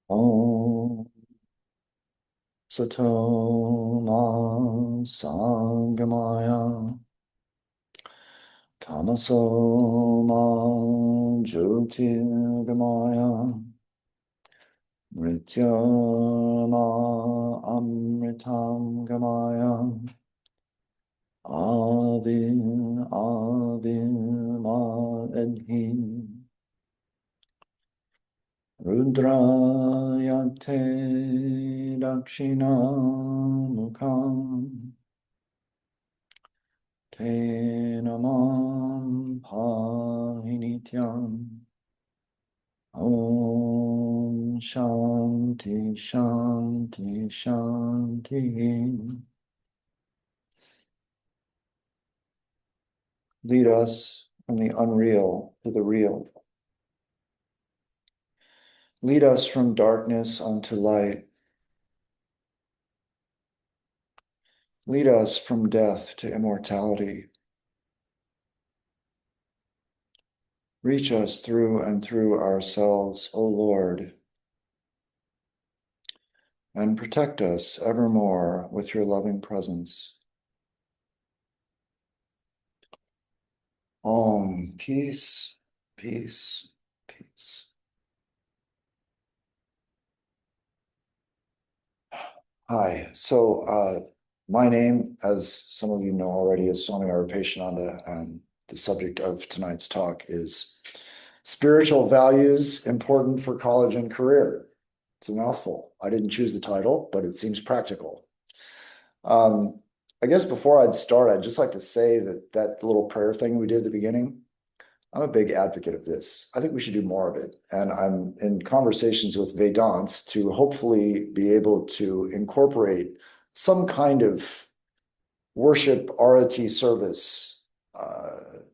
Om Sato Ma Sangamaya Tamaso Ma Jyotirgamaya Mrityama Amritam Gamaya Avir Avir Ma Edhi Rudrayate Dakshinamukam Te Namam Pahinityam Om Shanti Shanti Shanti. Lead us from the unreal to the real. Lead us from darkness unto light. Lead us from death to immortality. Reach us through and through ourselves, O Lord, and protect us evermore with your loving presence. Om, peace, peace, peace. Hi, my name, as some of you know already, is Swami Arupeshananda, and the subject of tonight's talk is spiritual values important for college and career. It's a mouthful. I didn't choose the title, but it seems practical. I guess before I'd start, I'd just like to say that little prayer thing we did at the beginning, I'm a big advocate of this. I think we should do more of it. And I'm in conversations with Vedant to hopefully be able to incorporate some kind of worship arati service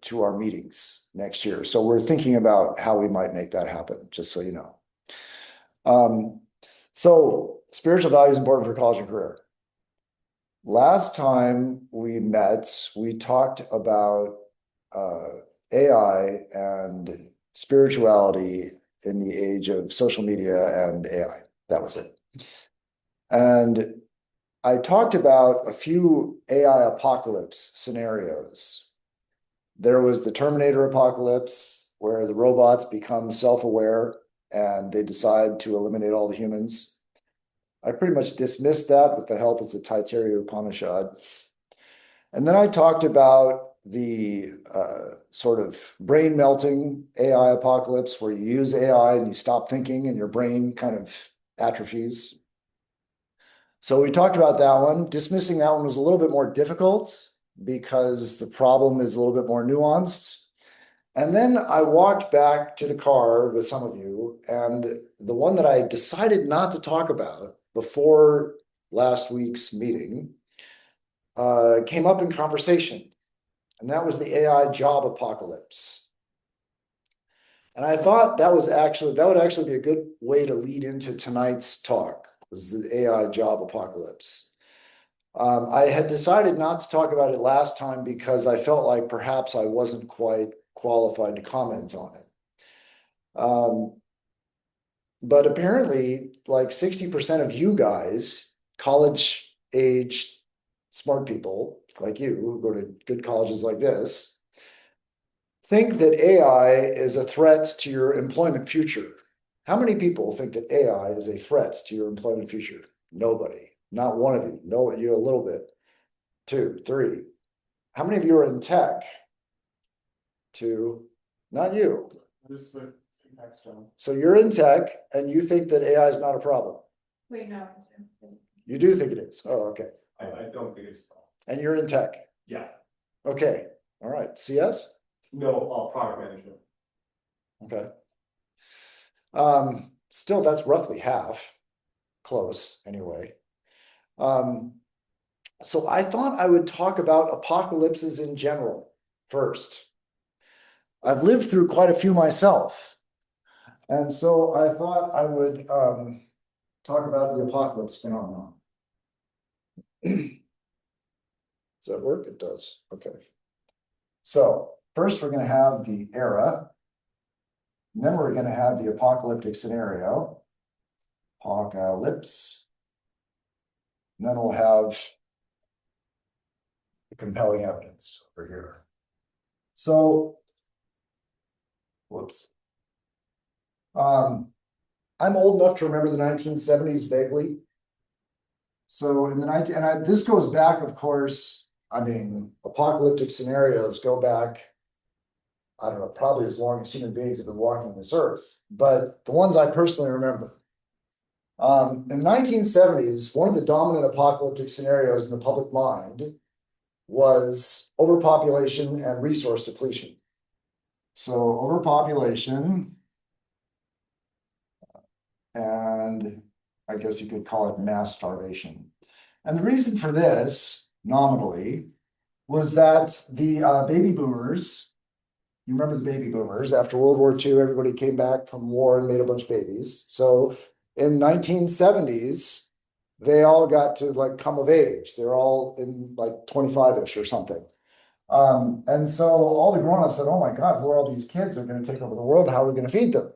to our meetings next year. So we're thinking about how we might make that happen, just so you know. So spiritual value is important for college and career. Last time we met, we talked about AI and spirituality in the age of social media and AI. That was it. And I talked about a few AI apocalypse scenarios. There was the Terminator apocalypse, where the robots become self-aware and they decide to eliminate all the humans. I pretty much dismissed that with the help of the Taittiriya Upanishad. And then I talked about the sort of brain melting AI apocalypse, where you use AI and you stop thinking and your brain kind of atrophies. So we talked about that one. Dismissing that one was a little bit more difficult because the problem is a little bit more nuanced. And then I walked back to the car with some of you, and the one that I decided not to talk about before last week's meeting came up in conversation, and that was the AI job apocalypse. And I thought that would actually be a good way to lead into tonight's talk, was the AI job apocalypse. I had decided not to talk about it last time because I felt like perhaps I wasn't quite qualified to comment on it. But apparently, like 60% of you guys, college-aged smart people like you who go to good colleges like this, think that AI is a threat to your employment future. How many people think that AI is a threat to your employment future? Nobody. Not one of you. No, you a little bit. Two, three. How many of you are in tech? Two. Not you. This is a next one. So you're in tech and you think that AI is not a problem. Wait, no. You do think it is. Oh, okay. I don't think it's a problem. And you're in tech. Yeah, Okay. All right. CS? no, product management. Okay. Still, that's roughly half. Close, anyway. So I thought I would talk about apocalypses in general first. I've lived through quite a few myself. And so I thought I would talk about the apocalypse phenomenon. Does that work? It does. Okay. So first we're going to have the era, and then we're going to have the apocalyptic scenario, apocalypse, and then we'll have the compelling evidence over here. So, whoops. I'm old enough to remember the 1970s vaguely. So in the this goes back, of course, I mean, apocalyptic scenarios go back, I don't know, probably as long as human beings have been walking this earth, but the ones I personally remember. In the 1970s, one of the dominant apocalyptic scenarios in the public mind was overpopulation and resource depletion. So overpopulation, and I guess you could call it mass starvation. And the reason for this, nominally, was that the baby boomers, you remember the baby boomers, after World War II, everybody came back from war and made a bunch of babies. So in 1970s, they all got to like come of age. They're all in like 25-ish or something. And so all the grown-ups said, oh my God, who are all these kids? They're going to take over the world. How are we going to feed them?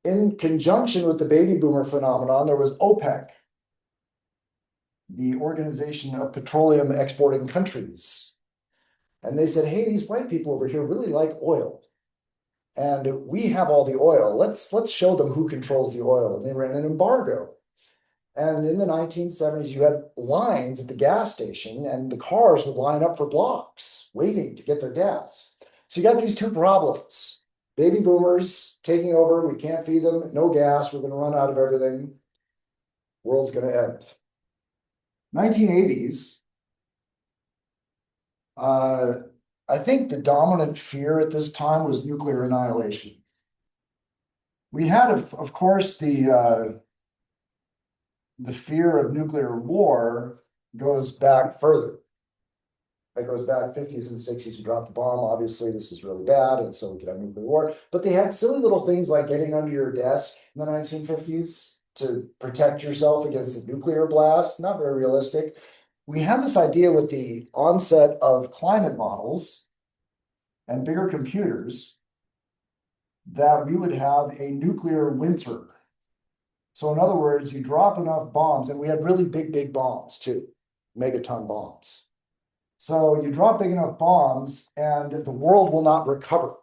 In conjunction with the baby boomer phenomenon, there was OPEC, the Organization of Petroleum Exporting Countries. And they said, hey, these white people over here really like oil. And we have all the oil. Let's show them who controls the oil. And they ran an embargo. And in the 1970s, you had lines at the gas station, and the cars would line up for blocks, waiting to get their gas. So you got these two problems. Baby boomers taking over, we can't feed them, no gas, we're going to run out of everything. World's going to end. 1980s, I think the dominant fear at this time was nuclear annihilation. We had, of course, the fear of nuclear war goes back further. It goes back 50s and 60s. We dropped the bomb. Obviously, this is really bad, and so we could have nuclear war. But they had silly little things like getting under your desk in the 1950s to protect yourself against a nuclear blast. Not very realistic. We had this idea with the onset of climate models and bigger computers that we would have a nuclear winter. So in other words, you drop enough bombs, and we had really big bombs too, megaton bombs. So you drop big enough bombs and the world will not recover.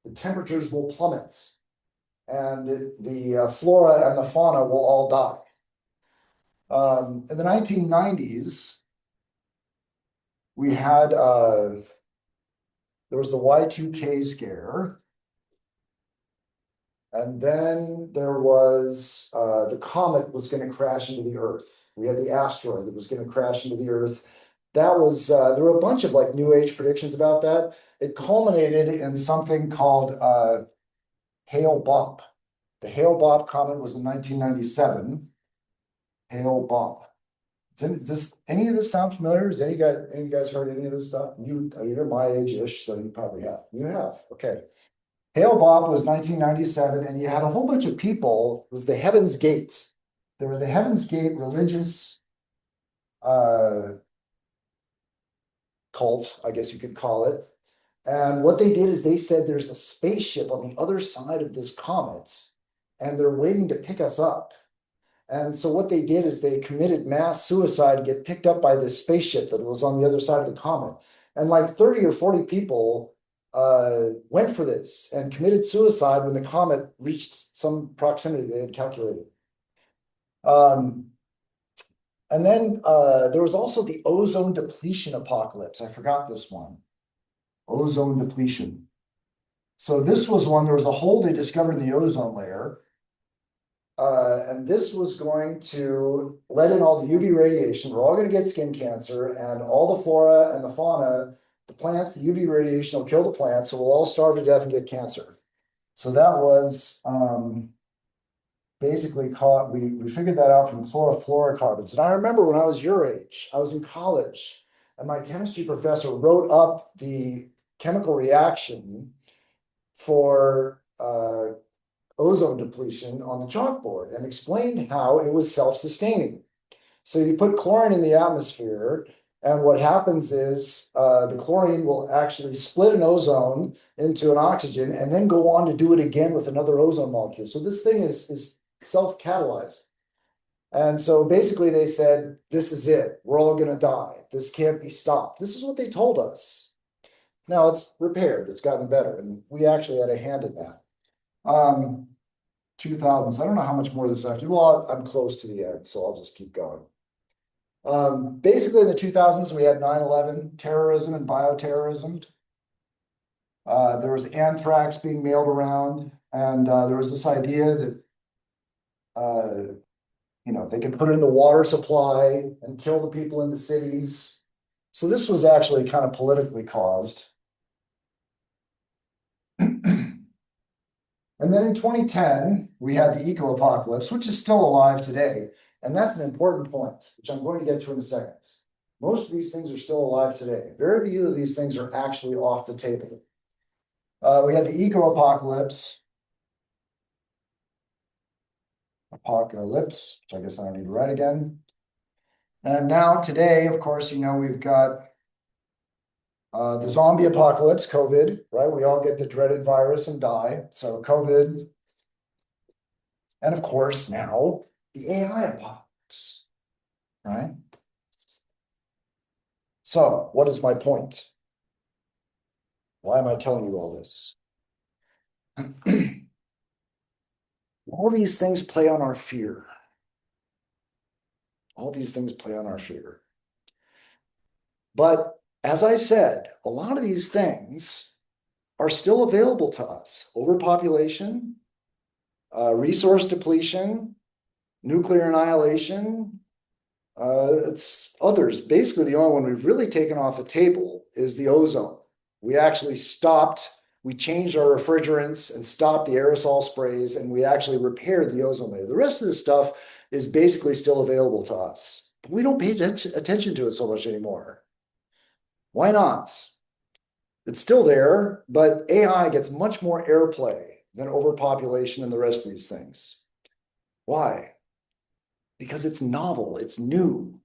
The temperatures will plummet and the flora and the fauna will all die. In the 1990s, we had, there was the Y2K scare. And then there was, the comet was going to crash into the Earth. We had the asteroid that was going to crash into the Earth. That was, there were a bunch of like new age predictions about that. It culminated in something called Hale-Bopp. The Hale-Bopp comet was in 1997. Hale-Bopp. Does any of this sound familiar? Has any of you guys heard any of this stuff? You're my age-ish, so you probably have. You have, okay. Hale-Bopp was 1997, and you had a whole bunch of people. It was the Heaven's Gate. There were the Heaven's Gate religious cult, I guess you could call it. And what they did is they said there's a spaceship on the other side of this comet, and they're waiting to pick us up. And so what they did is they committed mass suicide to get picked up by this spaceship that was on the other side of the comet. And like 30 or 40 people went for this and committed suicide when the comet reached some proximity they had calculated. And then there was also the ozone depletion apocalypse. I forgot this one. Ozone depletion. So this was one, there was a hole they discovered in the ozone layer. And this was going to let in all the UV radiation. We're all going to get skin cancer, and all the flora and the fauna, the plants, the UV radiation will kill the plants, so we'll all starve to death and get cancer. So that was basically caught, we figured that out from chlorofluorocarbons. And I remember when I was your age, I was in college, and my chemistry professor wrote up the chemical reaction for ozone depletion on the chalkboard and explained how it was self-sustaining. So you put chlorine in the atmosphere, And what happens is the chlorine will actually split an ozone into an oxygen and then go on to do it again with another ozone molecule. So this thing is self-catalyzed. And so basically they said, this is it. We're all going to die. This can't be stopped. This is what they told us. Now it's repaired. It's gotten better. And we actually had a hand in that. 2000s. I don't know how much more of this I have to do. Well, I'm close to the end, so I'll just keep going. Basically in the 2000s, we had 9/11 terrorism and bioterrorism. There was anthrax being mailed around, and there was this idea that they could put it in the water supply and kill the people in the cities. So this was actually kind of politically caused. And then in 2010, we had the eco-apocalypse, which is still alive today. And that's an important point, which I'm going to get to in a second. Most of these things are still alive today. Very few of these things are actually off the table. We had the eco-apocalypse, which I guess I don't need to write again. And now today, of course, we've got the zombie apocalypse, COVID, right? We all get the dreaded virus and die. So COVID. And of course, now the AI apocalypse, right? So what is my point? Why am I telling you all this? All these things play on our fear. All these things play on our fear. But as I said, a lot of these things are still available to us. Overpopulation, resource depletion, nuclear annihilation, it's others. Basically, the only one we've really taken off the table is the ozone. We actually we changed our refrigerants and stopped the aerosol sprays, and we actually repaired the ozone layer. The rest of the stuff is basically still available to us, but we don't pay attention to it so much anymore. Why not? It's still there, but AI gets much more airplay than overpopulation and the rest of these things. Why? Because it's novel, it's new.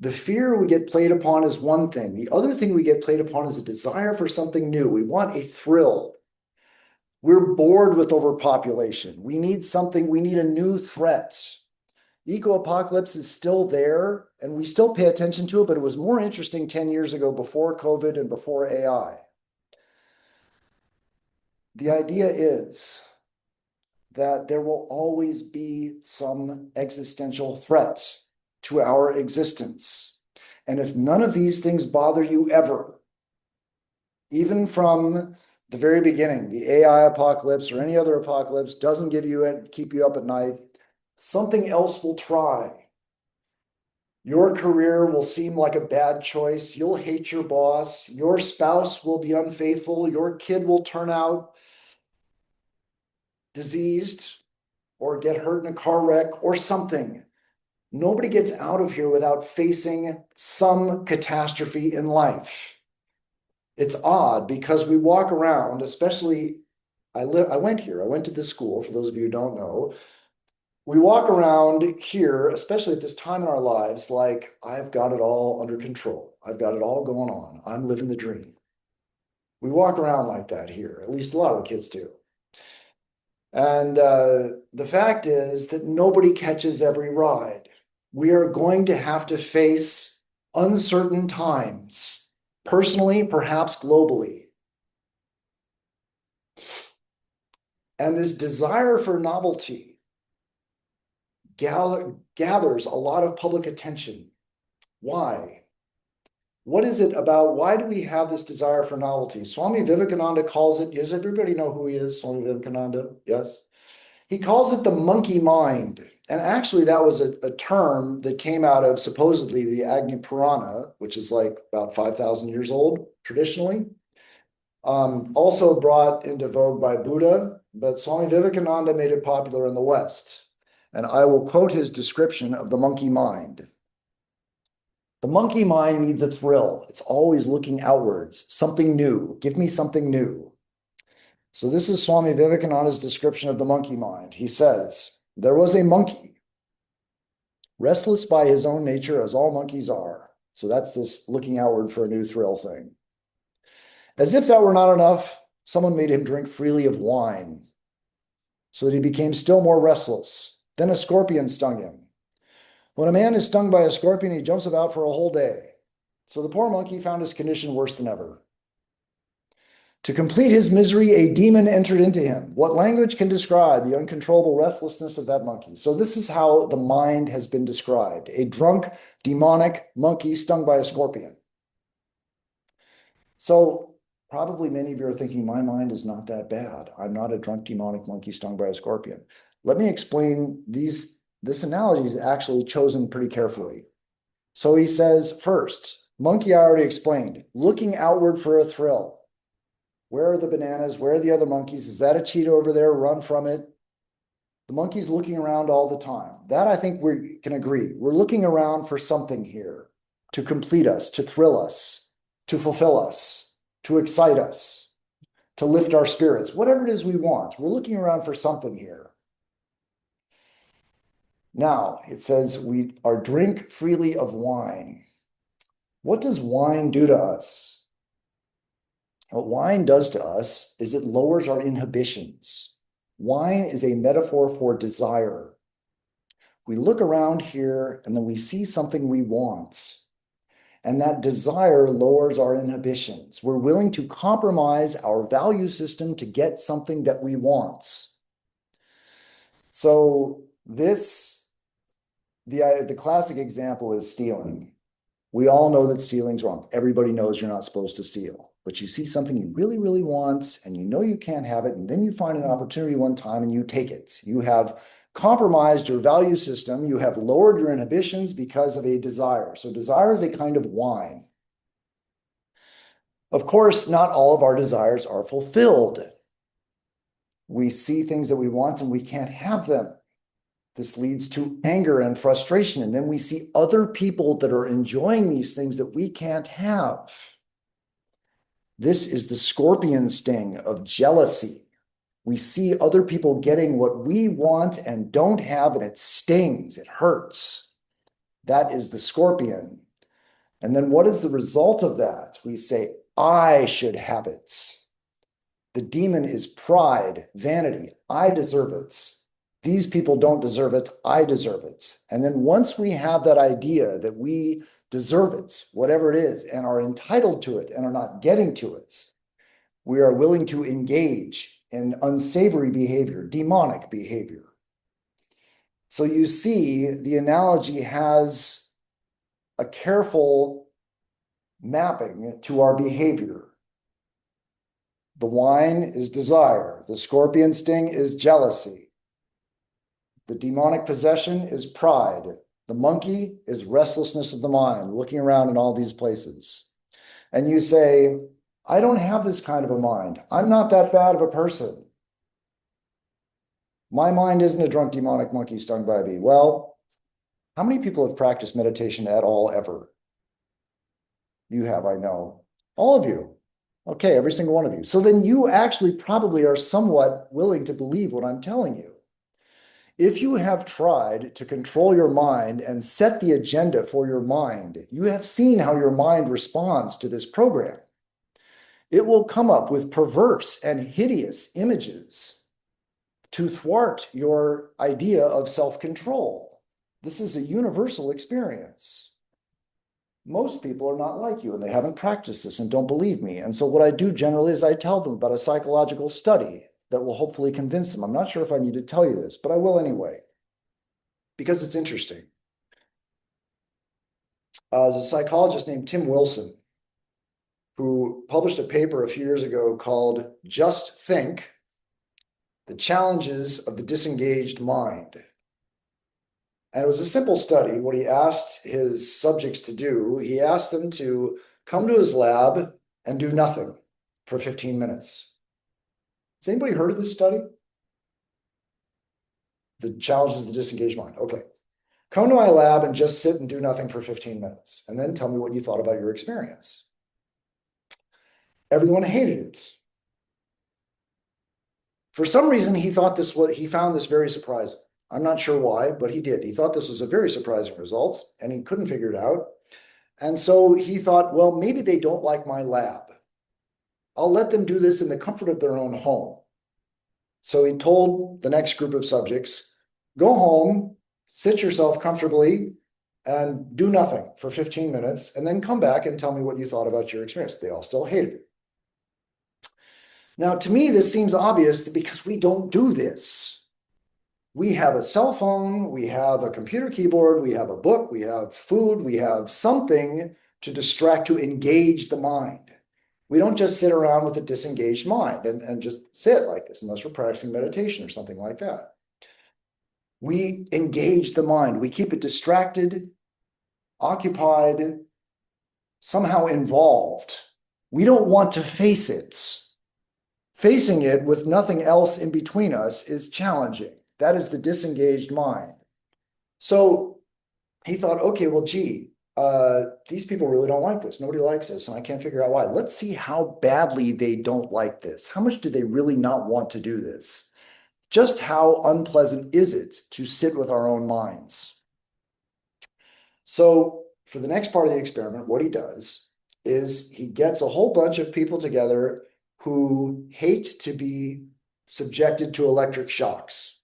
The fear we get played upon is one thing. The other thing we get played upon is a desire for something new. We want a thrill. We're bored with overpopulation. We need something, we need a new threat. Eco-apocalypse is still there, and we still pay attention to it, but it was more interesting 10 years ago before COVID and before AI. The idea is that there will always be some existential threat to our existence. And if none of these things bother you ever, even from the very beginning, the AI apocalypse or any other apocalypse doesn't keep you up at night, something else will try. Your career will seem like a bad choice. You'll hate your boss. Your spouse will be unfaithful. Your kid will turn out diseased or get hurt in a car wreck or something. Nobody gets out of here without facing some catastrophe in life. It's odd because we walk around, especially I went to this school, for those of you who don't know. We walk around here, especially at this time in our lives, like I've got it all under control. I've got it all going on. I'm living the dream. We walk around like that here, at least a lot of the kids do. And the fact is that nobody catches every ride. We are going to have to face uncertain times, personally, perhaps globally. And this desire for novelty gathers a lot of public attention. Why? What is it about? Why do we have this desire for novelty? Swami Vivekananda calls it, does everybody know who he is, Swami Vivekananda? Yes. He calls it the monkey mind. And actually, that was a term that came out of supposedly the Agni Purana, which is like about 5,000 years old traditionally. Also brought into vogue by Buddha, but Swami Vivekananda made it popular in the West. And I will quote his description of the monkey mind. The monkey mind needs a thrill. It's always looking outwards, something new. Give me something new. So this is Swami Vivekananda's description of the monkey mind. He says, there was a monkey, restless by his own nature, as all monkeys are. So that's this looking outward for a new thrill thing. As if that were not enough, someone made him drink freely of wine, so that he became still more restless. Then a scorpion stung him. When a man is stung by a scorpion, he jumps about for a whole day. So the poor monkey found his condition worse than ever. To complete his misery, a demon entered into him. What language can describe the uncontrollable restlessness of that monkey? So this is how the mind has been described. A drunk, demonic monkey stung by a scorpion. So probably many of you are thinking, my mind is not that bad. I'm not a drunk, demonic monkey stung by a scorpion. Let me explain these. This analogy is actually chosen pretty carefully. So he says, first, monkey I already explained, looking outward for a thrill. Where are the bananas? Where are the other monkeys? Is that a cheetah over there? Run from it. The monkey's looking around all the time. That I think we can agree. We're looking around for something here to complete us, to thrill us, to fulfill us, to excite us, to lift our spirits, whatever it is we want. We're looking around for something here. Now, it says we are drink freely of wine. What does wine do to us? What wine does to us is it lowers our inhibitions. Wine is a metaphor for desire. We look around here and then we see something we want. And that desire lowers our inhibitions. We're willing to compromise our value system to get something that we want. So the classic example is stealing. We all know that stealing's wrong. Everybody knows you're not supposed to steal. But you see something you really, really want, and you know you can't have it, and then you find an opportunity one time and you take it. You have compromised your value system. You have lowered your inhibitions because of a desire. So desire is a kind of wine. Of course, not all of our desires are fulfilled. We see things that we want and we can't have them. This leads to anger and frustration. And then we see other people that are enjoying these things that we can't have. This is the scorpion sting of jealousy. We see other people getting what we want and don't have, and it stings, it hurts. That is the scorpion. And then what is the result of that? We say, I should have it. The demon is pride, vanity. I deserve it. These people don't deserve it. I deserve it. And then once we have that idea that we deserve it, whatever it is, and are entitled to it and are not getting to it, we are willing to engage in unsavory behavior, demonic behavior. So you see, the analogy has a careful mapping to our behavior. The wine is desire. The scorpion sting is jealousy. The demonic possession is pride. The monkey is restlessness of the mind, looking around in all these places. And you say, I don't have this kind of a mind. I'm not that bad of a person. My mind isn't a drunk demonic monkey stung by a bee. Well, how many people have practiced meditation at all ever? You have, I know. All of you. Okay, every single one of you. So then you actually probably are somewhat willing to believe what I'm telling you. If you have tried to control your mind and set the agenda for your mind, you have seen how your mind responds to this program. It will come up with perverse and hideous images to thwart your idea of self-control. This is a universal experience. Most people are not like you and they haven't practiced this and don't believe me. And so what I do generally is I tell them about a psychological study that will hopefully convince them. I'm not sure if I need to tell you this, but I will anyway, because it's interesting. There's a psychologist named Tim Wilson who published a paper a few years ago called Just Think: The Challenges of the Disengaged Mind. And it was a simple study. What he asked his subjects to do, he asked them to come to his lab and do nothing for 15 minutes. Has anybody heard of this study? The challenges of the disengaged mind. Okay. Come to my lab and just sit and do nothing for 15 minutes. And then tell me what you thought about your experience. Everyone hated it. For some reason, he found this very surprising. I'm not sure why, but he did. He thought this was a very surprising result, and he couldn't figure it out. And so he thought, well, maybe they don't like my lab. I'll let them do this in the comfort of their own home. So he told the next group of subjects, go home, sit yourself comfortably, and do nothing for 15 minutes, and then come back and tell me what you thought about your experience. They all still hated it. Now, to me, this seems obvious because we don't do this. We have a cell phone, we have a computer keyboard, we have a book, we have food, we have something to distract, to engage the mind. We don't just sit around with a disengaged mind and just sit like this unless we're practicing meditation or something like that. We engage the mind. We keep it distracted, occupied, somehow involved. We don't want to face it. Facing it with nothing else in between us is challenging. That is the disengaged mind. So he thought, okay, well, gee, these people really don't like this. Nobody likes this, and I can't figure out why. Let's see how badly they don't like this. How much do they really not want to do this? Just how unpleasant is it to sit with our own minds? So for the next part of the experiment, what he does is he gets a whole bunch of people together who hate to be subjected to electric shocks.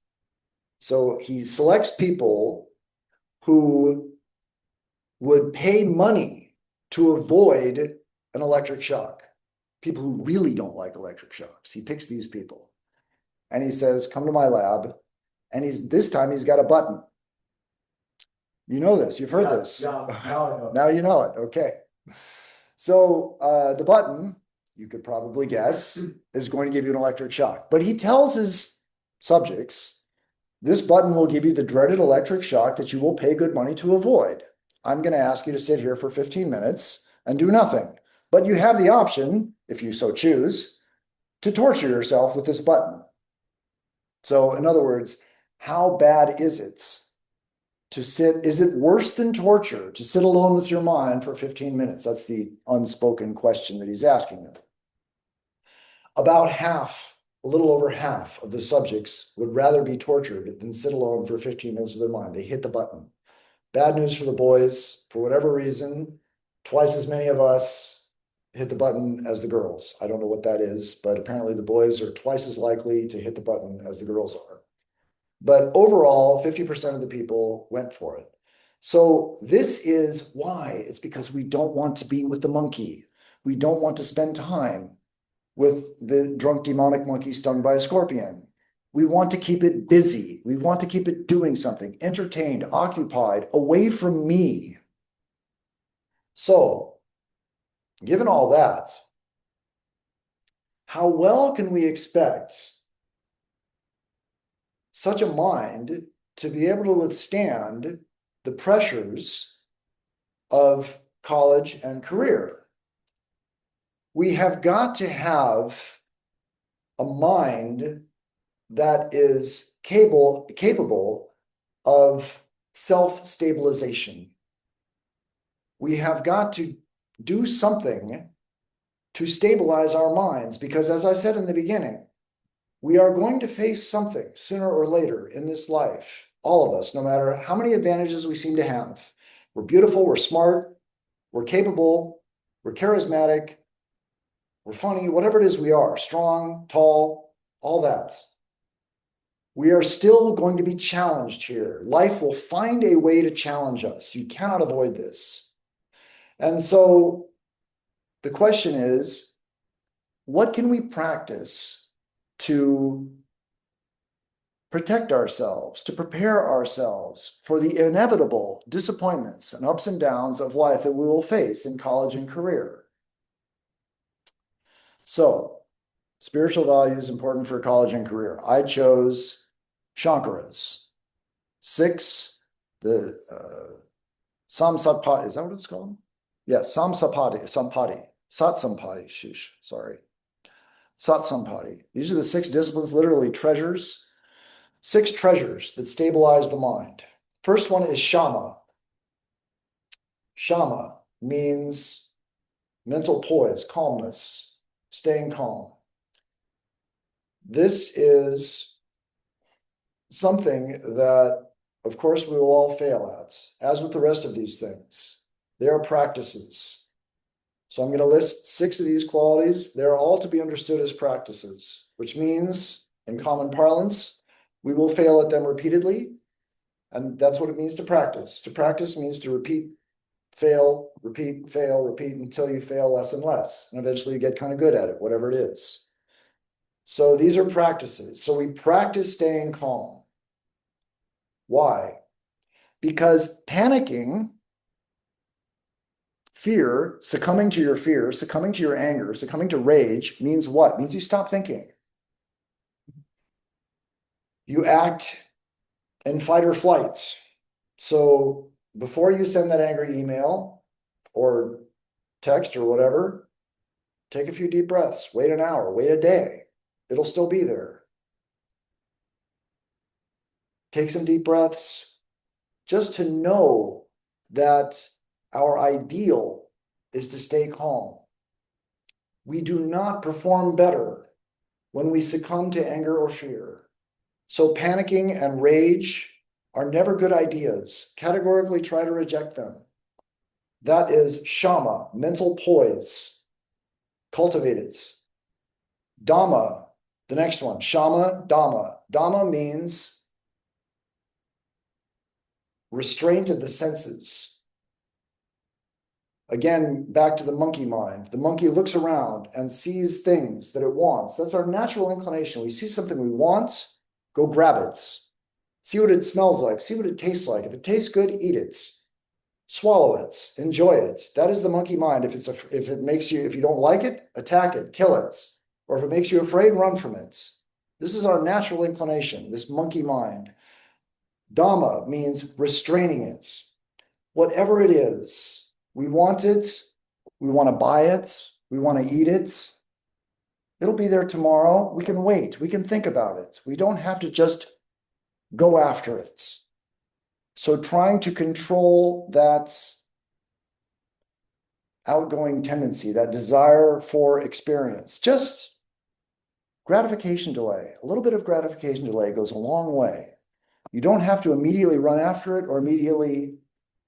So he selects people who would pay money to avoid an electric shock. People who really don't like electric shocks. He picks these people and he says, come to my lab. And this time he's got a button. You know this, you've heard this. Yeah, now I know. Now you know it, okay. So the button, you could probably guess, is going to give you an electric shock. But he tells his subjects, this button will give you the dreaded electric shock that you will pay good money to avoid. I'm going to ask you to sit here for 15 minutes and do nothing. But you have the option, if you so choose, to torture yourself with this button. So in other words, how bad is it to sit? Is it worse than torture to sit alone with your mind for 15 minutes? That's the unspoken question that he's asking them. About half, a little over half of the subjects would rather be tortured than sit alone for 15 minutes with their mind. They hit the button. Bad news for the boys, for whatever reason, twice as many of us hit the button as the girls. I don't know what that is, but apparently the boys are twice as likely to hit the button as the girls are. But overall, 50% of the people went for it. So this is why. It's because we don't want to be with the monkey. We don't want to spend time with the drunk demonic monkey stung by a scorpion. We want to keep it busy. We want to keep it doing something, entertained, occupied, away from me. So, given all that, how well can we expect such a mind to be able to withstand the pressures of college and career? We have got to have a mind that is capable of self-stabilization. We have got to do something to stabilize our minds because, as I said in the beginning, we are going to face something sooner or later in this life, all of us, no matter how many advantages we seem to have. We're beautiful, we're smart, we're capable, we're charismatic, we're funny, whatever it is we are, strong, tall, all that. We are still going to be challenged here. Life will find a way to challenge us. You cannot avoid this. And so the question is, what can we practice to protect ourselves, to prepare ourselves for the inevitable disappointments and ups and downs of life that we will face in college and career? So, spiritual values important for college and career. I chose Shankara's 6, the Samsapati, is that what it's called? Yes, Samsapati, Satsampati, sorry. Satsampati. These are the 6 disciplines, literally treasures. 6 treasures that stabilize the mind. First one is Shama. Shama means mental poise, calmness, staying calm. This is something that, of course, we will all fail at, as with the rest of these things. They are practices. So I'm going to list 6 of these qualities. They're all to be understood as practices, which means, in common parlance, we will fail at them repeatedly. And that's what it means to practice. To practice means to repeat, fail, repeat, fail, repeat until you fail less and less. And eventually you get kind of good at it, whatever it is. So these are practices. So we practice staying calm. Why? Because panicking, fear, succumbing to your anger, succumbing to rage means what? Means you stop thinking. You act in fight or flight. So before you send that angry email or text or whatever, take a few deep breaths, wait an hour, wait a day. It'll still be there. Take some deep breaths just to know that our ideal is to stay calm. We do not perform better when we succumb to anger or fear. So panicking and rage are never good ideas. Categorically try to reject them. That is shama, mental poise. Cultivate it. Dhamma, the next one, shama, dhamma. Dhamma means restraint of the senses. Again, back to the monkey mind. The monkey looks around and sees things that it wants. That's our natural inclination. We see something we want, go grab it. See what it smells like. See what it tastes like. If it tastes good, eat it. Swallow it. Enjoy it. That is the monkey mind. If you don't like it, attack it, kill it. Or if it makes you afraid, run from it. This is our natural inclination, this monkey mind. Dhamma means restraining it. Whatever it is, we want it, we want to buy it, we want to eat it. It'll be there tomorrow. We can wait. We can think about it. We don't have to just go after it. So trying to control that outgoing tendency, that desire for experience, just gratification delay. A little bit of gratification delay goes a long way. You don't have to immediately run after it or immediately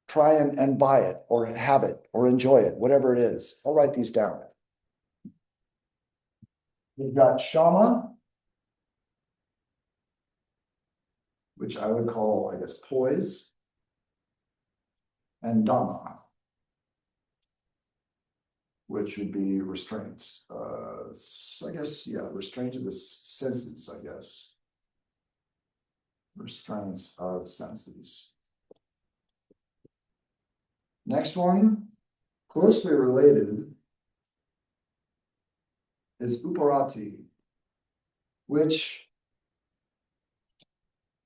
try and buy it or have it or enjoy it, whatever it is. I'll write these down. We've got shama, which I would call, I guess, poise, and dhamma, which would be restraint. I guess, yeah, restraint of the senses, I guess. Restraint of senses. Next one, closely related, is uparati, which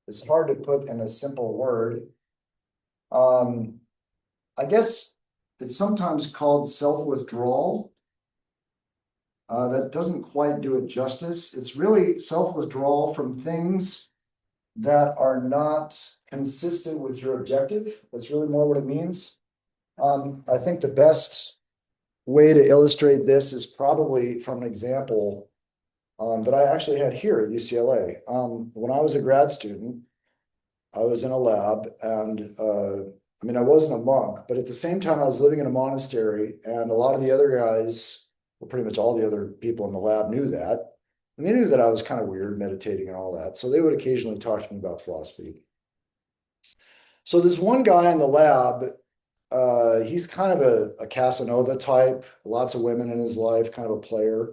is hard to put in a simple word. I guess it's sometimes called self-withdrawal. That doesn't quite do it justice. It's really self-withdrawal from things that are not consistent with your objective. That's really more what it means. I think the best way to illustrate this is probably from an example that I actually had here at UCLA. When I was a grad student, I was in a lab, and I wasn't a monk, but at the same time I was living in a monastery, and a lot of the other guys, well, pretty much all the other people in the lab knew that. And they knew that I was kind of weird meditating and all that. So they would occasionally talk to me about philosophy. So this one guy in the lab, he's kind of a Casanova type, lots of women in his life, kind of a player.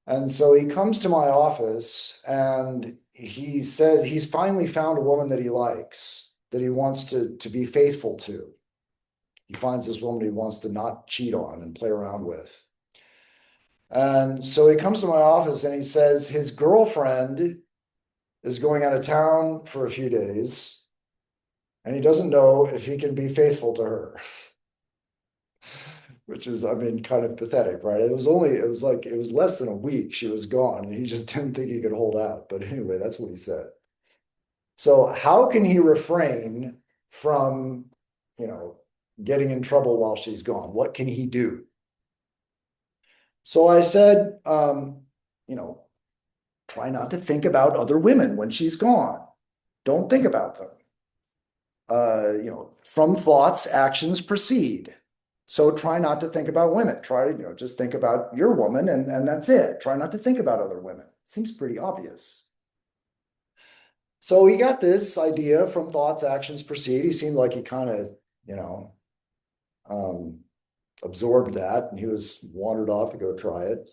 And so he comes to my office and he said he's finally found a woman that he likes, that he wants to be faithful to. He finds this woman he wants to not cheat on and play around with. And so he comes to my office and he says his girlfriend is going out of town for a few days and he doesn't know if he can be faithful to her. Which is, kind of pathetic, right? It was less than a week she was gone and he just didn't think he could hold out. But anyway, that's what he said. So how can he refrain from, getting in trouble while she's gone? What can he do? So I said, try not to think about other women when she's gone. Don't think about them. from thoughts, actions proceed. So try not to think about women. Try to, just think about your woman and that's it. Try not to think about other women. Seems pretty obvious. So he got this idea from thoughts, actions proceed. He seemed like he kind of, um, absorbed that and he was wandered off to go try it.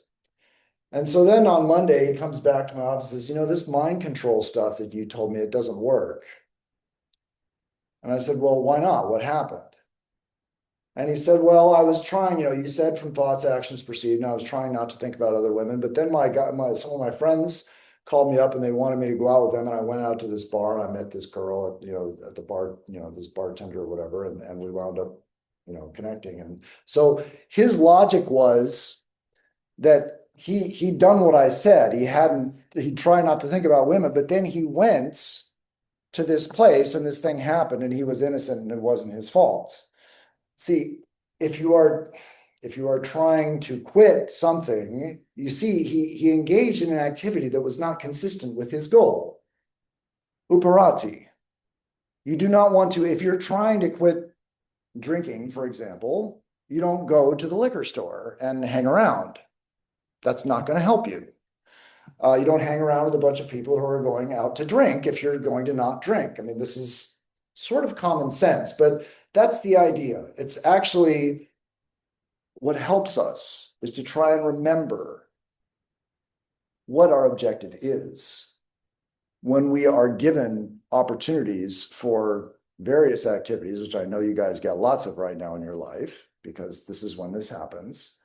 And so then on Monday, he comes back to my office and says, this mind control stuff that you told me, it doesn't work. And I said, well, why not? What happened? And he said, well, I was trying, you said from thoughts, actions proceed, and I was trying not to think about other women. But then some of my friends called me up and they wanted me to go out with them. And I went out to this bar and I met this girl at the bar, this bartender or whatever. And we wound up, connecting. And so his logic was that he'd done what I said. He'd try not to think about women, but then he went to this place and this thing happened and he was innocent and it wasn't his fault. See, if you are trying to quit something, you see, he engaged in an activity that was not consistent with his goal. Uparati. You do not want to, if you're trying to quit drinking, for example, you don't go to the liquor store and hang around. That's not going to help you. You don't hang around with a bunch of people who are going out to drink if you're going to not drink. I mean, this is sort of common sense, but that's the idea. It's actually what helps us is to try and remember what our objective is when we are given opportunities for various activities, which I know you guys got lots of right now in your life, because this is when this happens.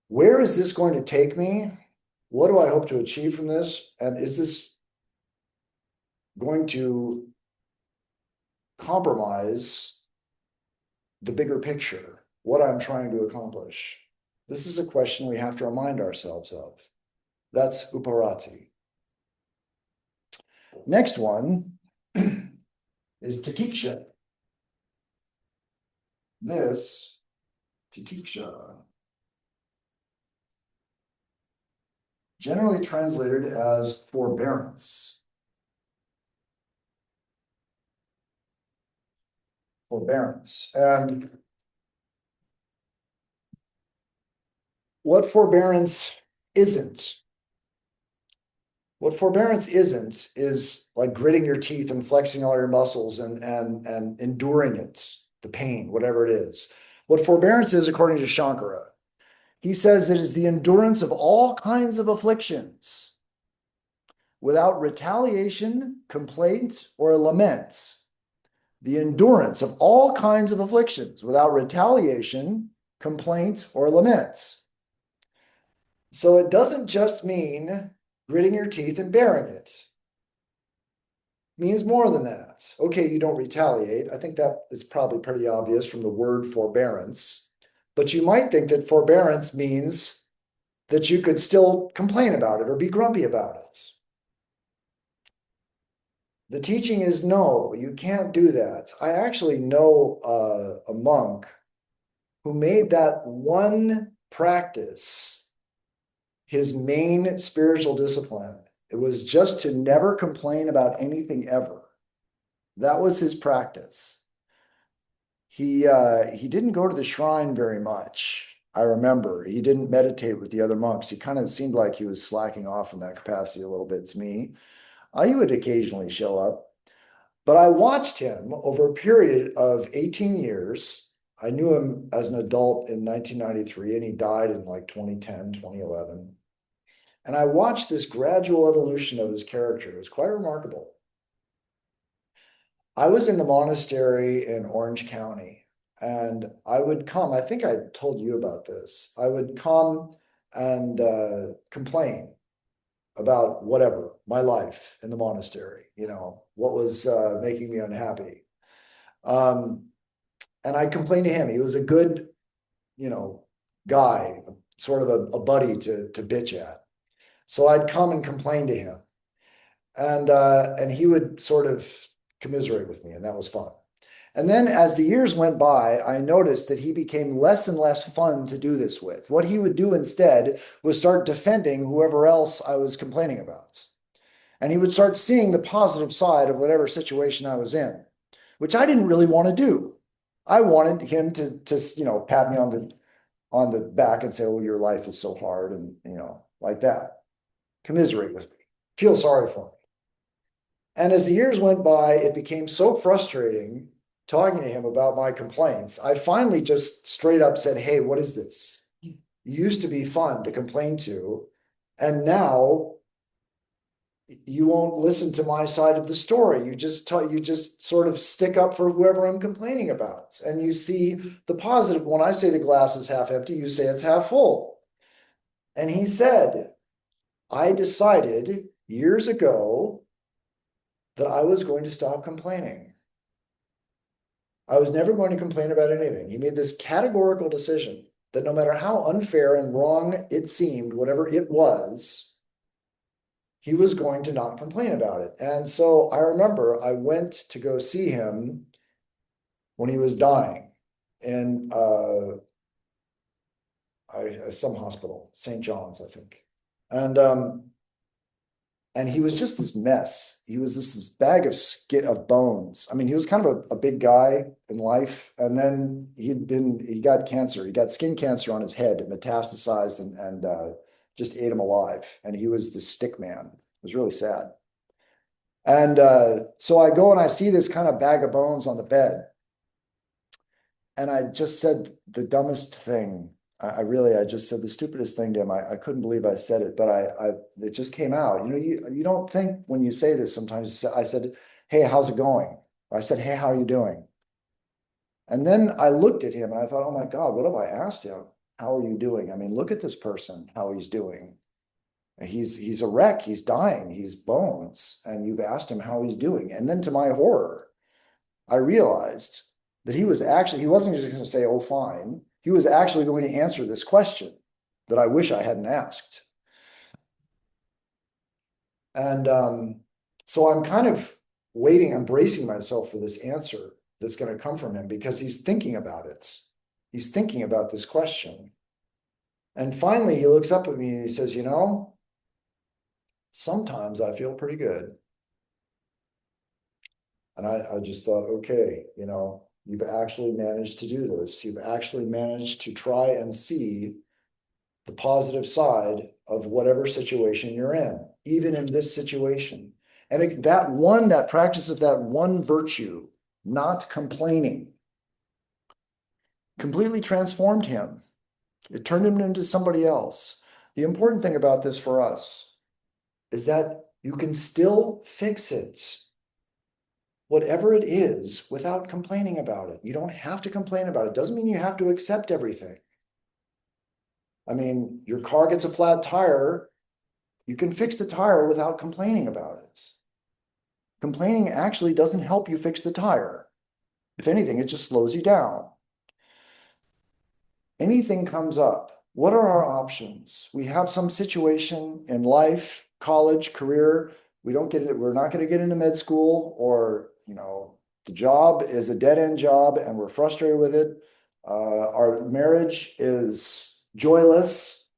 Where is this going to take me? What do I hope to achieve from this? And is this going to compromise the bigger picture, what I'm trying to accomplish? This is a question we have to remind ourselves of. That's uparati. Next one is titiksha. This titiksha, generally translated as forbearance. Forbearance. And what forbearance isn't. What forbearance isn't is like gritting your teeth and flexing all your muscles and enduring it, the pain, whatever it is. What forbearance is, according to Shankara, he says it is the endurance of all kinds of afflictions without retaliation, complaint, or lament. The endurance of all kinds of afflictions without retaliation, complaint, or lament. So it doesn't just mean gritting your teeth and bearing it. It means more than that. Okay, you don't retaliate. I think that is probably pretty obvious from the word forbearance. But you might think that forbearance means that you could still complain about it or be grumpy about it. The teaching is no, you can't do that. I actually know a monk who made that one practice his main spiritual discipline. It was just to never complain about anything ever. That was his practice. He didn't go to the shrine very much. I remember he didn't meditate with the other monks. He kind of seemed like he was slacking off in that capacity a little bit to me. He would occasionally show up, but I watched him over a period of 18 years. I knew him as an adult in 1993 and he died in like 2010, 2011. And I watched this gradual evolution of his character. It was quite remarkable. I was in the monastery in Orange County and I would come, I think I told you about this. I would come and complain about whatever, my life in the monastery, what was making me unhappy. And I complained to him. He was a good, guy, sort of a buddy to bitch at. So I'd come and complain to him. And he would sort of commiserate with me, and that was fun. And then as the years went by, I noticed that he became less and less fun to do this with. What he would do instead was start defending whoever else I was complaining about. And he would start seeing the positive side of whatever situation I was in. which I didn't really want to do. I wanted him to pat me on the back and say, "Oh, your life is so hard," and like that, commiserate with me, feel sorry for me. And as the years went by, it became so frustrating talking to him about my complaints. I finally just straight up said, "Hey, what is this? You used to be fun to complain to, and now you won't listen to my side of the story. You just sort of stick up for whoever I'm complaining about. And you see the positive. When I say the glass is half empty, you say it's half full." And he said, "I decided years ago that I was going to stop complaining. I was never going to complain about anything." He made this categorical decision that no matter how unfair and wrong it seemed, whatever it was, he was going to not complain about it. And so I remember I went to go see him when he was dying in some hospital, St. John's, I think. And he was just this mess. He was this bag of bones. I mean, he was kind of a big guy in life. And then he got cancer. He got skin cancer on his head. It metastasized and just ate him alive. And he was the stick man. It was really sad. And so I go and I see this kind of bag of bones on the bed. And I just said the dumbest thing. I just said the stupidest thing to him. I couldn't believe I said it, but it just came out. You don't think when you say this sometimes. I said, "Hey, how's it going?" Or I said, "Hey, how are you doing?" And then I looked at him and I thought, "Oh my God, what have I asked him? How are you doing? I mean, look at this person, how he's doing. He's a wreck, he's dying, he's bones, and you've asked him how he's doing." And then to my horror, I realized that he wasn't just going to say, "Oh, fine." He was actually going to answer this question that I wish I hadn't asked. And so I'm kind of waiting, I'm bracing myself for this answer that's going to come from him because he's thinking about it. He's thinking about this question. And finally, he looks up at me and he says, "Sometimes I feel pretty good." And I just thought, okay, you've actually managed to do this. You've actually managed to try and see the positive side of whatever situation you're in, even in this situation. And that practice of that one virtue, not complaining, completely transformed him. It turned him into somebody else. The important thing about this for us is that you can still fix it, whatever it is, without complaining about it. You don't have to complain about it. Doesn't mean you have to accept everything. I mean, your car gets a flat tire, you can fix the tire without complaining about it. Complaining actually doesn't help you fix the tire. If anything, it just slows you down. Anything comes up, what are our options? We have some situation in life, college, career, we're not going to get into med school, or the job is a dead-end job and we're frustrated with it. Our marriage is joyless.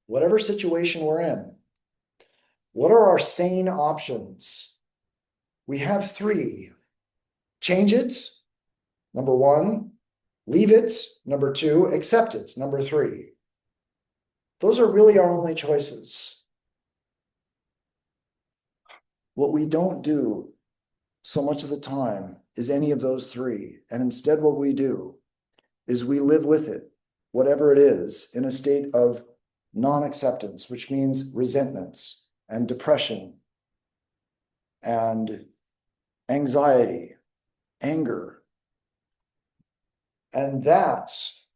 Whatever situation we're in, what are our sane options? We have three. Change it, number one. Leave it, number two. Accept it, number three. Those are really our only choices. What we don't do so much of the time is any of those three. And instead, what we do is we live with it, whatever it is, in a state of non-acceptance, which means resentments and depression and anxiety, anger. And that's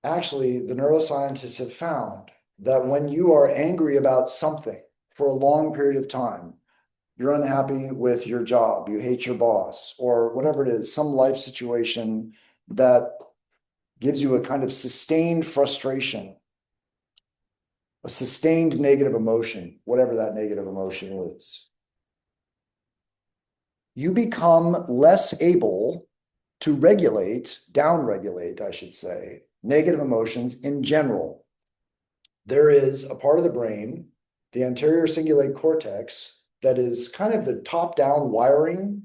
actually, the neuroscientists have found that when you are angry about something for a long period of time, you're unhappy with your job, you hate your boss, or whatever it is, some life situation that gives you a kind of sustained frustration, a sustained negative emotion, whatever that negative emotion is, you become less able to downregulate, I should say, negative emotions in general. There is a part of the brain, the anterior cingulate cortex, that is kind of the top-down wiring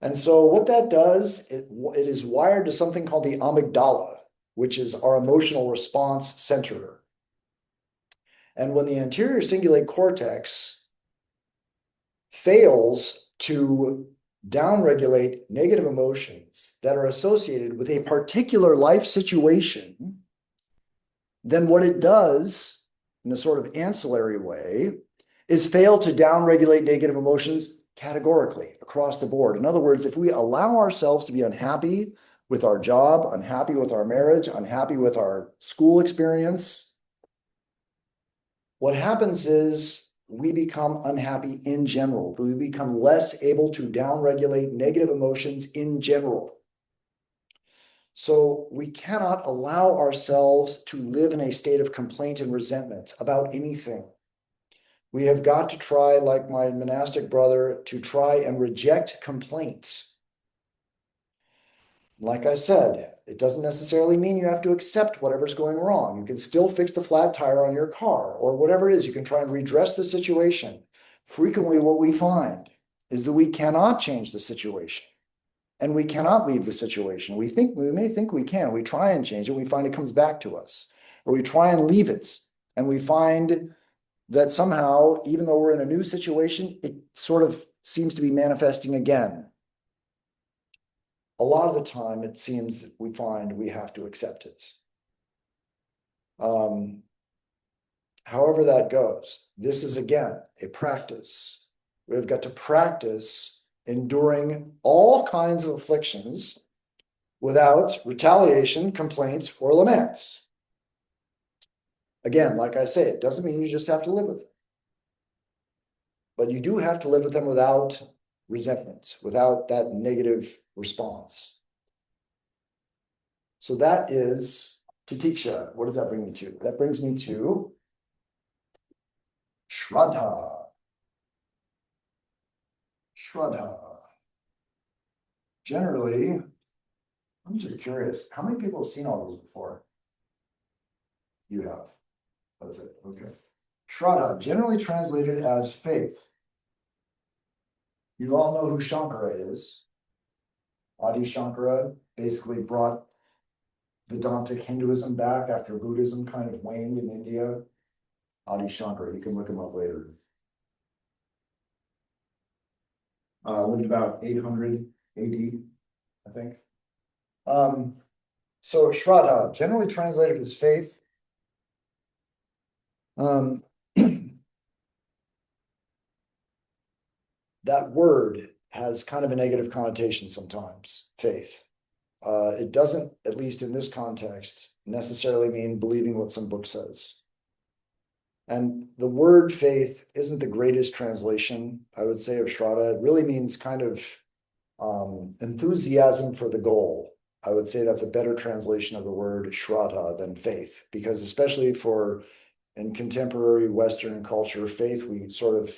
And so what that does, it is wired to something called the amygdala, which is our emotional response center. And when the anterior cingulate cortex fails to downregulate negative emotions that are associated with a particular life situation, then what it does in a sort of ancillary way is fail to downregulate negative emotions categorically across the board. In other words, if we allow ourselves to be unhappy with our job, unhappy with our marriage, unhappy with our school experience, what happens is we become unhappy in general. We become less able to downregulate negative emotions in general. So we cannot allow ourselves to live in a state of complaint and resentment about anything. We have got to try, like my monastic brother, to try and reject complaints. Like I said, it doesn't necessarily mean you have to accept whatever's going wrong. You can still fix the flat tire on your car or whatever it is. You can try and redress the situation. Frequently, what we find is that we cannot change the situation and we cannot leave the situation. We may think we can. We try and change it. We find it comes back to us, or we try and leave it and we find that somehow, even though we're in a new situation, it sort of seems to be manifesting again. A lot of the time, it seems that we find we have to accept it. However that goes, this is again a practice. We've got to practice enduring all kinds of afflictions without retaliation, complaints, or laments. Again, like I say, it doesn't mean you just have to live with them, but you do have to live with them without resentment, without that negative response. So that is titiksha. What does that bring me to? That brings me to shraddha. Shraddha. Generally, I'm just curious, how many people have seen all those before? You have. That's it. Okay. Shraddha, generally translated as faith. You all know who Shankara is. Adi Shankara basically brought Vedantic Hinduism back after Buddhism kind of waned in India. Adi Shankara, you can look him up later. Lived about 800 AD, I think. So Shraddha, generally translated as faith. That word has kind of a negative connotation sometimes, faith. It doesn't, at least in this context, necessarily mean believing what some book says. And the word faith isn't the greatest translation, I would say, of Shraddha. It really means kind of enthusiasm for the goal. I would say that's a better translation of the word Shraddha than faith, because especially in contemporary Western culture, faith, we sort of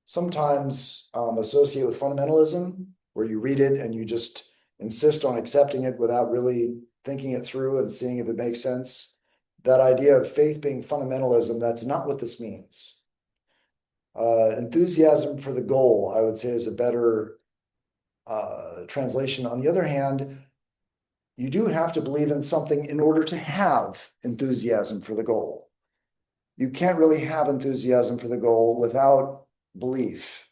sometimes associate with fundamentalism, where you read it and you just insist on accepting it without really thinking it through and seeing if it makes sense. That idea of faith being fundamentalism, that's not what this means. Enthusiasm for the goal, I would say, is a better translation. On the other hand, you do have to believe in something in order to have enthusiasm for the goal. You can't really have enthusiasm for the goal without belief.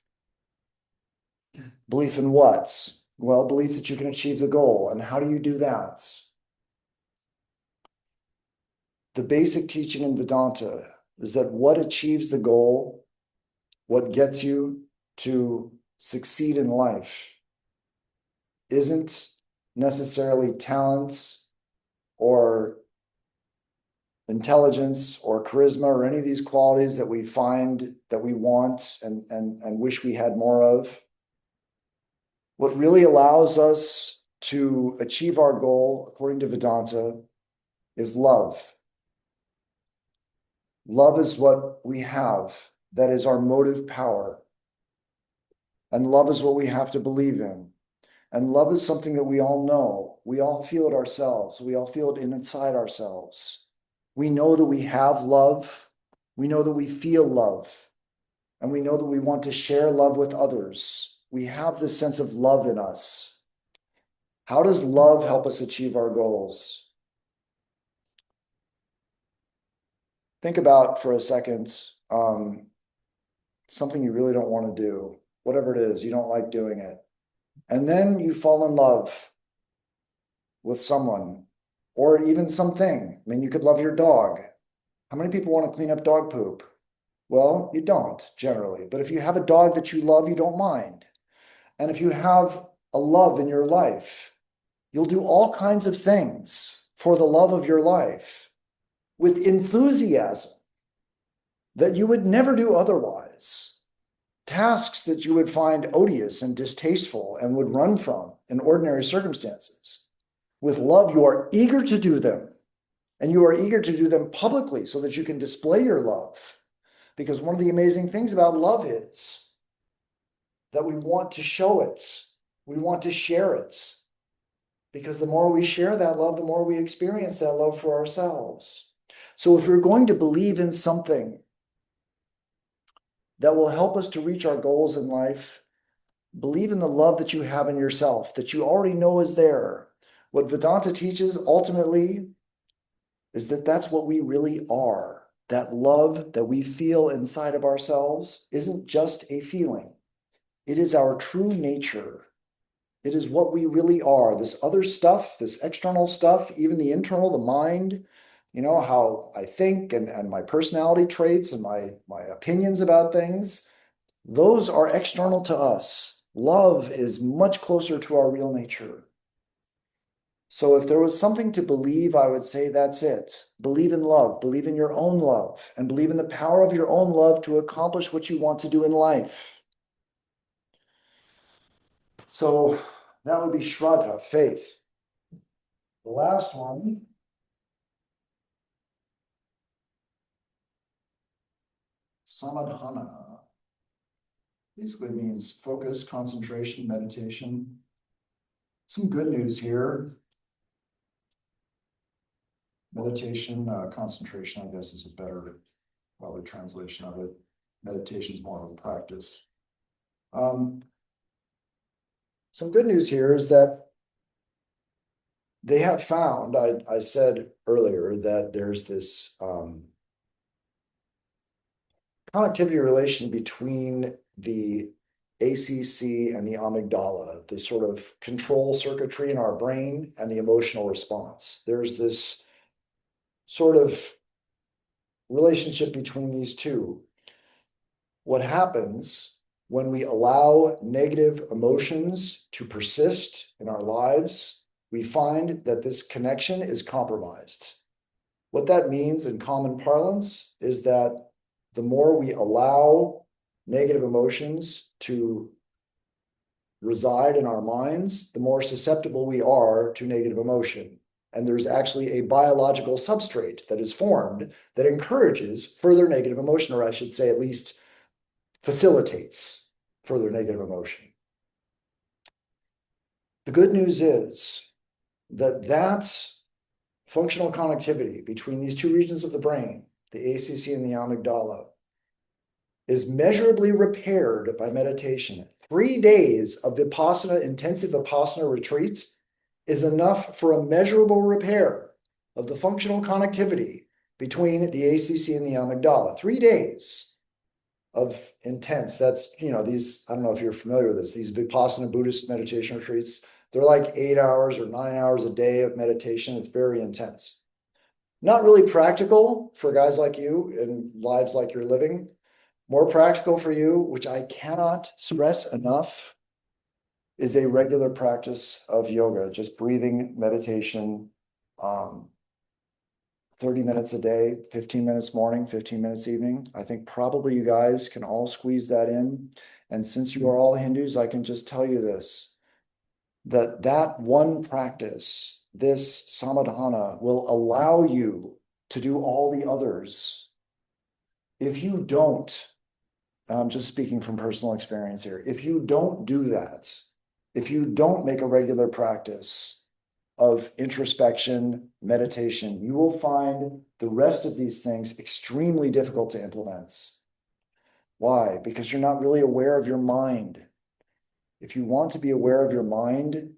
Belief in what? Well, belief that you can achieve the goal. And how do you do that? The basic teaching in Vedanta is that what achieves the goal, what gets you to succeed in life, isn't necessarily talents or intelligence or charisma or any of these qualities that we find that we want and wish we had more of. What really allows us to achieve our goal, according to Vedanta, is love. Love is what we have. That is our motive power. And love is what we have to believe in. And love is something that we all know. We all feel it ourselves. We all feel it inside ourselves. We know that we have love. We know that we feel love. And we know that we want to share love with others. we have this sense of love in us. How does love help us achieve our goals? Think about for a second something you really don't want to do, whatever it is, you don't like doing it. And then you fall in love with someone or even something. I mean, you could love your dog. How many people want to clean up dog poop? Well, you don't generally. But if you have a dog that you love, you don't mind. And if you have a love in your life, you'll do all kinds of things for the love of your life with enthusiasm that you would never do otherwise. Tasks that you would find odious and distasteful and would run from in ordinary circumstances. With love, you are eager to do them, and you are eager to do them publicly so that you can display your love. Because one of the amazing things about love is that we want to show it. We want to share it. Because the more we share that love, the more we experience that love for ourselves. So if we're going to believe in something that will help us to reach our goals in life, believe in the love that you have in yourself, that you already know is there. What Vedanta teaches ultimately is that that's what we really are. That love that we feel inside of ourselves isn't just a feeling. It is our true nature. It is what we really are. This other stuff, this external stuff, even the internal, the mind, how I think and my personality traits and my opinions about things, those are external to us. Love is much closer to our real nature. So if there was something to believe, I would say that's it. Believe in love, believe in your own love, and believe in the power of your own love to accomplish what you want to do in life. So that would be Shraddha, faith. The last one, Samadhana, basically means focus, concentration, meditation. Some good news here. Meditation, concentration, I guess, is a better, probably translation of it. Meditation is more of a practice. Some good news here is that they have found, I said earlier that there's this connectivity relation between the ACC and the amygdala, the sort of control circuitry in our brain and the emotional response. There's this sort of relationship between these two. What happens when we allow negative emotions to persist in our lives, we find that this connection is compromised. What that means in common parlance is that the more we allow negative emotions to reside in our minds, the more susceptible we are to negative emotion. And there's actually a biological substrate that is formed that encourages further negative emotion, or I should say, at least facilitates further negative emotion. The good news is that functional connectivity between these two regions of the brain, the ACC and the amygdala, is measurably repaired by meditation. 3 days of Vipassana, intensive Vipassana retreats is enough for a measurable repair of the functional connectivity between the ACC and the amygdala. 3 days of intense. That's, these, I don't know if you're familiar with this, these Vipassana Buddhist meditation retreats, they're like 8 hours or 9 hours a day of meditation. It's very intense. Not really practical for guys like you and lives like you're living. More practical for you, which I cannot stress enough, is a regular practice of yoga, just breathing, meditation, 30 minutes a day, 15 minutes morning, 15 minutes evening. I think probably you guys can all squeeze that in. And since you are all Hindus, I can just tell you this, that one practice, this samadhana, will allow you to do all the others. If you don't, I'm just speaking from personal experience here, if you don't do that, if you don't make a regular practice of introspection, meditation, you will find the rest of these things extremely difficult to implement. Why? Because you're not really aware of your mind. If you want to be aware of your mind,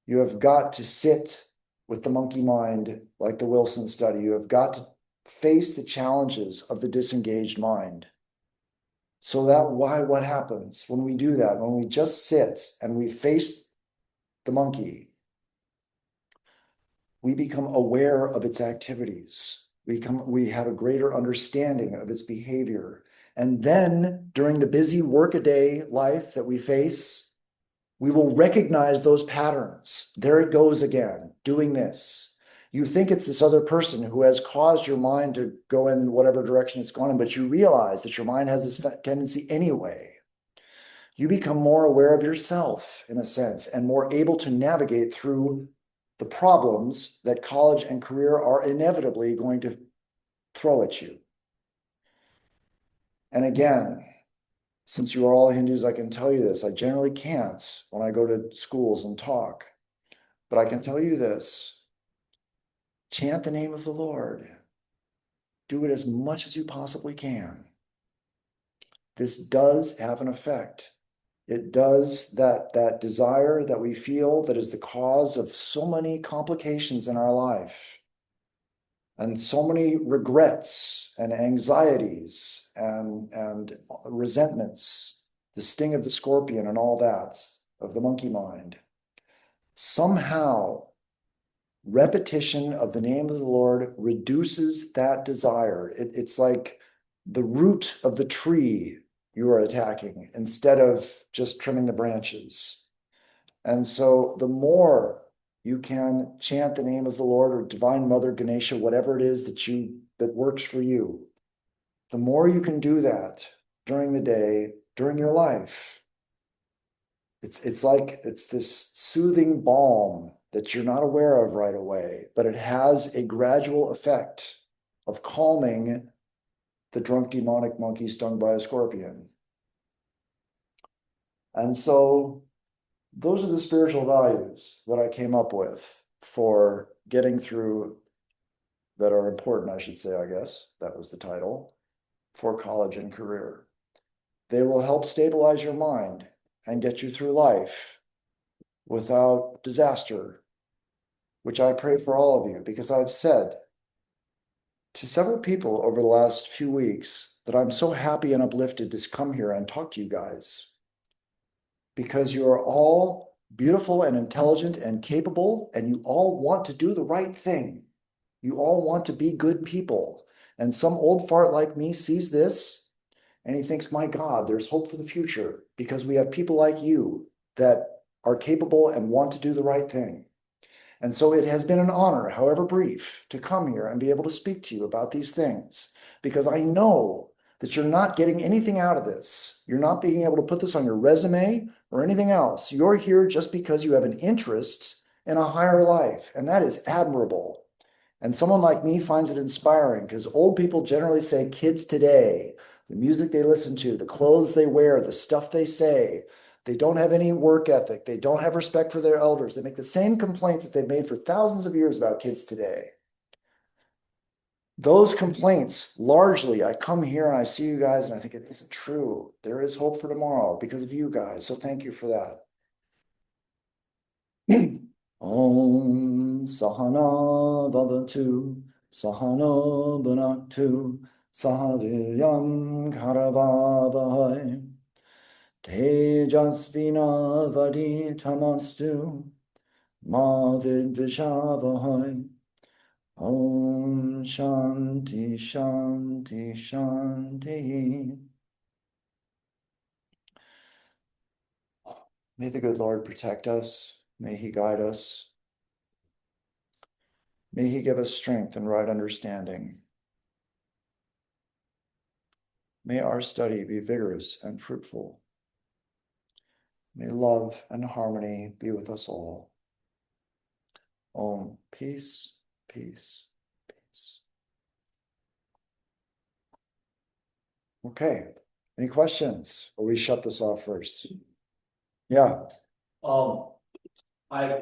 you have got to sit with the monkey mind, like the Wilson study. You have got to face the challenges of the disengaged mind. So that what happens when we do that, when we just sit and we face the monkey, we become aware of its activities. We have a greater understanding of its behavior. And then during the busy workaday life that we face, we will recognize those patterns. There it goes again, doing this. You think it's this other person who has caused your mind to go in whatever direction it's gone in, but you realize that your mind has this tendency anyway. You become more aware of yourself, in a sense, and more able to navigate through the problems that college and career are inevitably going to throw at you. And again, since you are all Hindus, I can tell you this. I generally can't when I go to schools and talk, but I can tell you this. Chant the name of the Lord. Do it as much as you possibly can. This does have an effect. It does that desire that we feel that is the cause of so many complications in our life and so many regrets and anxieties and resentments, the sting of the scorpion and all that, of the monkey mind. Somehow, repetition of the name of the Lord reduces that desire. It's like the root of the tree you are attacking instead of just trimming the branches. And so the more you can chant the name of the Lord or Divine Mother Ganesha, whatever it is that works for you, the more you can do that during the day, during your life. It's like it's this soothing balm that you're not aware of right away, but it has a gradual effect of calming the drunk demonic monkey stung by a scorpion. And so those are the spiritual values that I came up with for getting through, that are important, I should say, I guess. That was the title, for college and career. They will help stabilize your mind and get you through life without disaster, which I pray for all of you, because I've said to several people over the last few weeks that I'm so happy and uplifted to come here and talk to you guys, because you are all beautiful and intelligent and capable, and you all want to do the right thing. You all want to be good people. And some old fart like me sees this and he thinks, my God, there's hope for the future because we have people like you that are capable and want to do the right thing. And so it has been an honor, however brief, to come here and be able to speak to you about these things, because I know that you're not getting anything out of this. You're not being able to put this on your resume or anything else. You're here just because you have an interest in a higher life, and that is admirable. And someone like me finds it inspiring, because old people generally say kids today, the music they listen to, the clothes they wear, the stuff they say, they don't have any work ethic. They don't have respect for their elders. They make the same complaints that they've made for thousands of years about kids today. Those complaints, largely, I come here and I see you guys and I think it isn't true. There is hope for tomorrow because of you guys. So thank you for that. Om Sahana Bhavatu Sahana Bhunaktu Sahaviryam Karavavahai Tejasvina Vaditamastu Ma Vidvishavahai. Om Shanti Shanti Shanti. May the good Lord protect us. May he guide us. May he give us strength and right understanding. May our study be vigorous and fruitful. May love and harmony be with us all. Om, peace, peace, peace. Okay, any questions? Or we shut this off first? Yeah. I